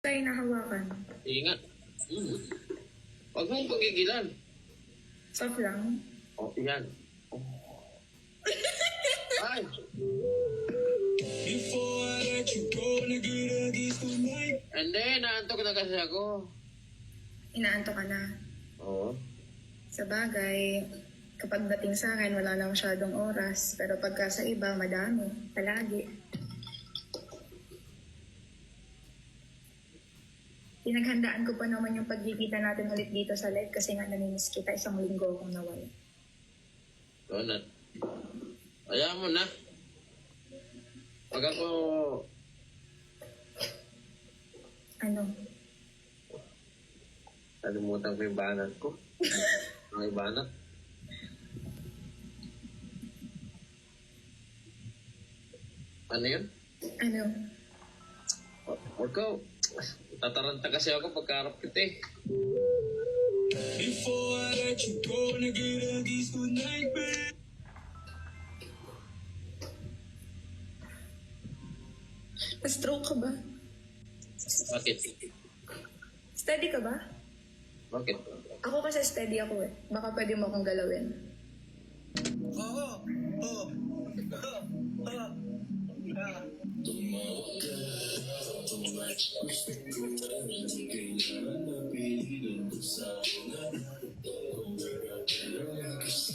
Tayo nahawakan. Ingat. Huwag mong pagigilan. Soft lang. O, yan. Ay! Hindi, naantok na kasi ako. Inaanto ka na. Oo. Sa bagay, kapag dating sa akin, wala na masyadong oras. Pero pagka sa iba, madami. Palagi. Pinaghandaan ko pa naman yung pagkikita natin ulit dito sa live kasi nga namimiss kita. Isang linggo akong nawala. Donut. Ayaw mo na. Pag ako... Ano? Nalimutan ko yung banat ko. Ang banat. Ano yun? Ano? Huwag ka. Tataranta kasi ako pagkarap kita eh. Before I let you go, nag-get a kiss goodnight, babe. Na-stroke ka ba? Bakit? Steady ka ba? Bakit? Ako kasi steady ako eh. Baka pwede mo akong galawin.